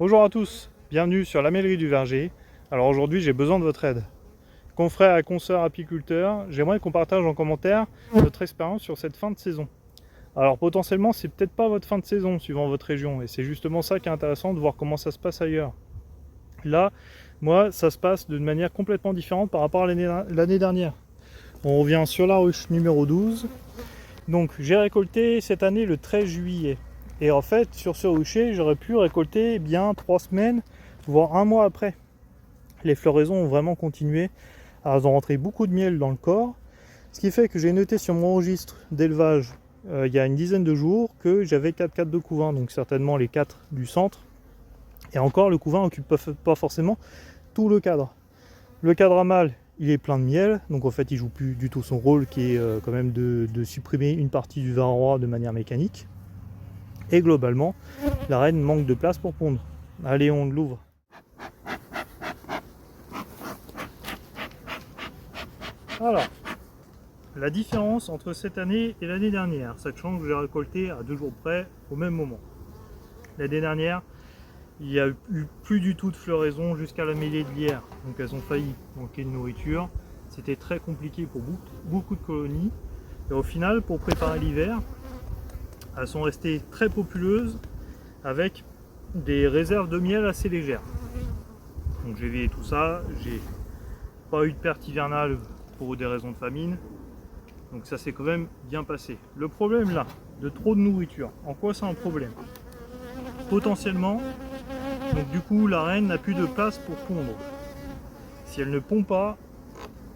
Bonjour à tous, bienvenue sur la Mêlerie du Verger. Alors aujourd'hui j'ai besoin de votre aide. Confrères et consoeurs apiculteurs, j'aimerais qu'on partage en commentaire notre expérience sur cette fin de saison. Alors potentiellement c'est peut-être pas votre fin de saison suivant votre région et c'est justement ça qui est intéressant de voir comment ça se passe ailleurs. Là, moi ça se passe d'une manière complètement différente par rapport à l'année dernière. On revient sur la ruche numéro 12. Donc j'ai récolté cette année le 13 juillet. Et en fait, sur ce rucher, j'aurais pu récolter bien 3 semaines, voire un mois après. Les floraisons ont vraiment continué. Alors, elles ont rentré beaucoup de miel dans le corps. Ce qui fait que j'ai noté sur mon registre d'élevage, il y a une dizaine de jours, que j'avais 4 cadres de couvain, donc certainement les 4 du centre. Et encore, le couvain n'occupe pas forcément tout le cadre. Le cadre à mâle, il est plein de miel, donc en fait il joue plus du tout son rôle qui est quand même de supprimer une partie du varroa de manière mécanique. Et globalement, la reine manque de place pour pondre. Allez, on l'ouvre. Alors, la différence entre cette année et l'année dernière, sachant que j'ai récolté à 2 jours près au même moment. L'année dernière, il n'y a eu plus du tout de floraison jusqu'à la mêlée de lierre, donc elles ont failli manquer de nourriture. C'était très compliqué pour beaucoup de colonies. Et au final, pour préparer l'hiver, elles sont restées très populeuses avec des réserves de miel assez légères. Donc j'ai veillé tout ça, j'ai pas eu de perte hivernale pour des raisons de famine. Donc ça s'est quand même bien passé. Le problème là, de trop de nourriture, en quoi c'est un problème? Potentiellement, donc du coup la reine n'a plus de place pour pondre. Si elle ne pond pas,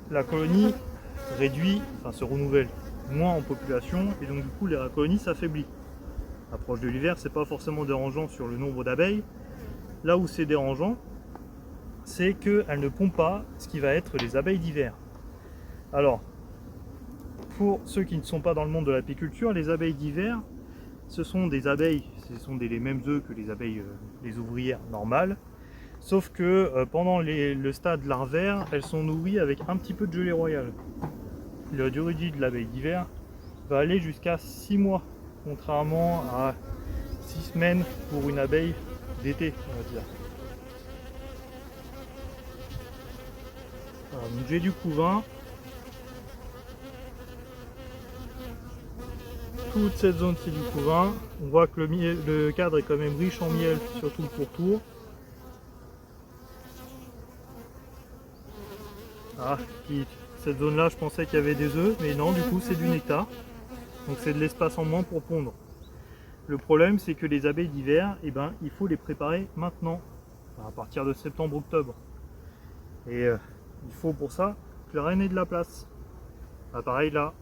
la colonie se renouvelle moins en population et donc du coup la colonie s'affaiblit. L'approche de l'hiver, c'est pas forcément dérangeant sur le nombre d'abeilles. Là où c'est dérangeant, c'est qu'elle ne pond pas ce qui va être les abeilles d'hiver. Alors, pour ceux qui ne sont pas dans le monde de l'apiculture, les abeilles d'hiver, ce sont des abeilles, les mêmes œufs que les abeilles, les ouvrières normales, sauf que pendant le stade larvaire, elles sont nourries avec un petit peu de gelée royale. La durée de vie de l'abeille d'hiver va aller jusqu'à 6 mois, contrairement à 6 semaines pour une abeille d'été, on va dire. Voilà, donc j'ai du couvain. Toute cette zone c'est du couvain. On voit que le cadre est quand même riche en miel sur tout le pourtour. Ah, cette zone là je pensais qu'il y avait des œufs, mais non, du coup c'est du nectar. Donc c'est de l'espace en moins pour pondre. Le problème c'est que les abeilles d'hiver, eh ben, il faut les préparer maintenant, à partir de septembre-octobre. Et il faut pour ça que la reine ait de la place. Ah, pareil là,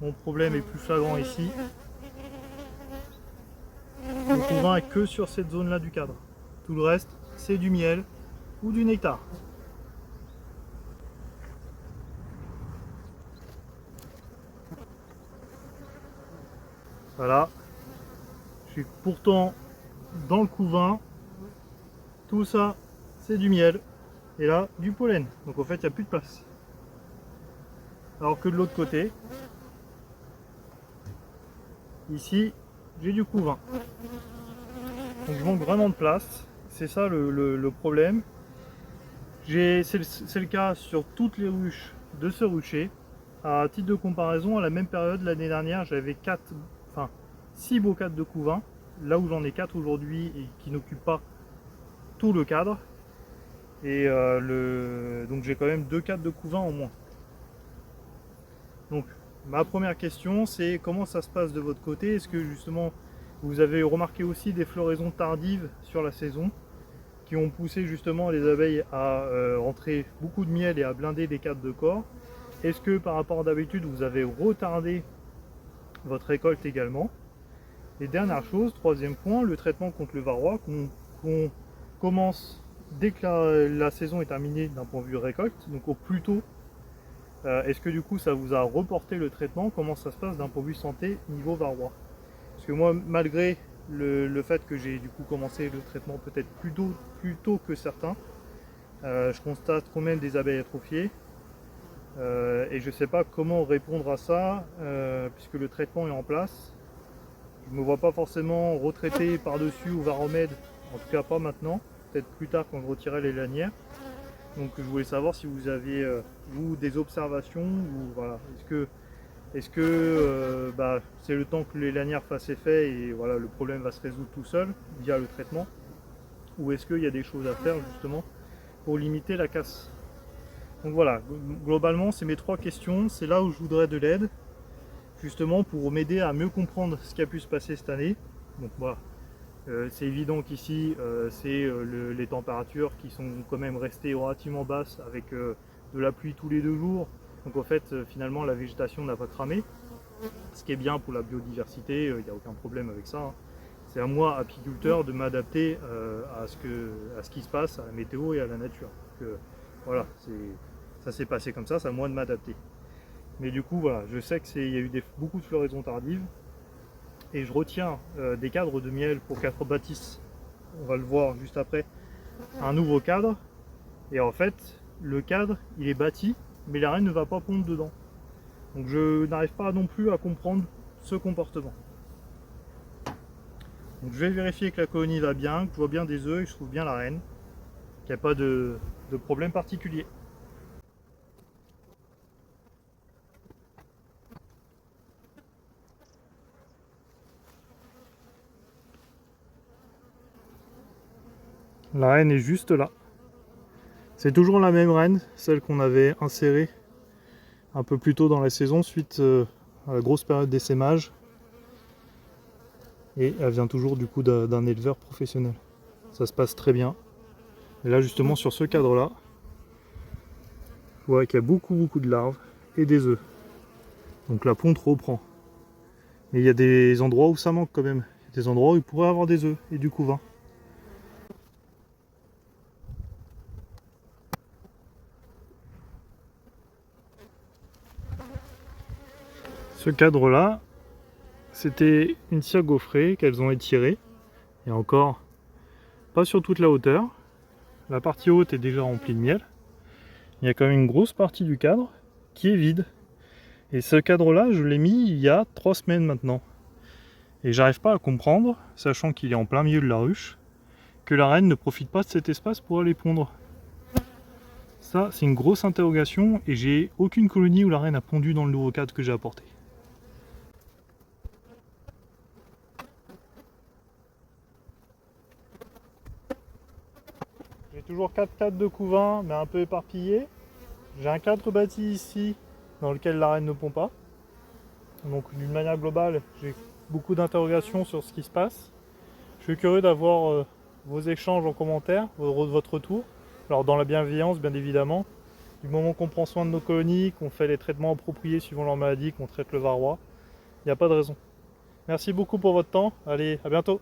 mon problème est plus flagrant ici. Le couvain est que sur cette zone là du cadre. Tout le reste c'est du miel ou du nectar. Voilà, je suis pourtant dans le couvain, tout ça c'est du miel et là du pollen, donc en fait il n'y a plus de place. Alors que de l'autre côté, ici j'ai du couvain, donc je manque vraiment de place, c'est ça le problème. C'est le cas sur toutes les ruches de ce rucher. À titre de comparaison, à la même période l'année dernière j'avais 6 beaux cadres de couvain, là où j'en ai 4 aujourd'hui et qui n'occupent pas tout le cadre. Et donc j'ai quand même 2 cadres de couvain en moins. Donc ma première question c'est comment ça se passe de votre côté? Est-ce que justement vous avez remarqué aussi des floraisons tardives sur la saison qui ont poussé justement les abeilles à rentrer beaucoup de miel et à blinder des cadres de corps? Est-ce que par rapport à d'habitude vous avez retardé votre récolte également? Et dernière chose, troisième point, le traitement contre le varroa qu'on commence dès que la saison est terminée d'un point de vue récolte, donc au plus tôt. Est-ce que du coup ça vous a reporté le traitement? Comment ça se passe d'un point de vue santé niveau varroa? Parce que moi, malgré le fait que j'ai du coup commencé le traitement peut-être plus tôt que certains, je constate quand même des abeilles atrophiées. Et je ne sais pas comment répondre à ça, puisque le traitement est en place. je ne me vois pas forcément retraiter par-dessus ou varomède, en tout cas pas maintenant, peut-être plus tard quand je retirerai les lanières. Donc je voulais savoir si vous avez vous des observations ou voilà, est-ce que c'est le temps que les lanières fassent effet et voilà le problème va se résoudre tout seul via le traitement, ou est-ce qu'il y a des choses à faire justement pour limiter la casse. Donc voilà, globalement c'est mes 3 questions, c'est là où je voudrais de l'aide justement pour m'aider à mieux comprendre ce qui a pu se passer cette année. Donc voilà, c'est évident qu'ici c'est les températures qui sont quand même restées relativement basses avec de la pluie tous les 2 jours. Donc en fait finalement la végétation n'a pas cramé, ce qui est bien pour la biodiversité, il n'y a aucun problème avec ça. Hein. C'est à moi, apiculteur, de m'adapter à ce qui se passe, à la météo et à la nature. Donc, voilà, ça s'est passé comme ça, c'est à moi de m'adapter. Mais du coup voilà, je sais qu'il y a eu beaucoup de floraisons tardives. Et je retiens des cadres de miel pour 4 bâtisses, on va le voir juste après, un nouveau cadre. Et en fait, le cadre, il est bâti, mais la reine ne va pas pondre dedans. Donc je n'arrive pas non plus à comprendre ce comportement. Donc je vais vérifier que la colonie va bien, que je vois bien des œufs et que je trouve bien la reine, qu'il n'y a pas de problème particulier. La reine est juste là. C'est toujours la même reine, celle qu'on avait insérée un peu plus tôt dans la saison suite à la grosse période d'essaimage. Et elle vient toujours du coup d'un éleveur professionnel. Ça se passe très bien. Et là justement sur ce cadre là, vous voyez qu'il y a beaucoup de larves et des œufs. Donc la ponte reprend. Mais il y a des endroits où ça manque quand même. Il y a des endroits où il pourrait avoir des œufs et du couvain. Ce cadre là, c'était une cire gaufrée qu'elles ont étirée. Et encore, pas sur toute la hauteur. La partie haute est déjà remplie de miel. Il y a quand même une grosse partie du cadre qui est vide. Et ce cadre là, je l'ai mis il y a 3 semaines maintenant. Et j'arrive pas à comprendre, sachant qu'il est en plein milieu de la ruche, que la reine ne profite pas de cet espace pour aller pondre. Ça, c'est une grosse interrogation et j'ai aucune colonie où la reine a pondu dans le nouveau cadre que j'ai apporté. J'ai toujours 4 cadres de couvain, mais un peu éparpillés. J'ai un cadre bâti ici, dans lequel la reine ne pond pas. Donc d'une manière globale, j'ai beaucoup d'interrogations sur ce qui se passe. Je suis curieux d'avoir vos échanges en commentaire, votre retour. Alors dans la bienveillance, bien évidemment. Du moment qu'on prend soin de nos colonies, qu'on fait les traitements appropriés suivant leur maladie, qu'on traite le varroa, il n'y a pas de raison. Merci beaucoup pour votre temps. Allez, à bientôt.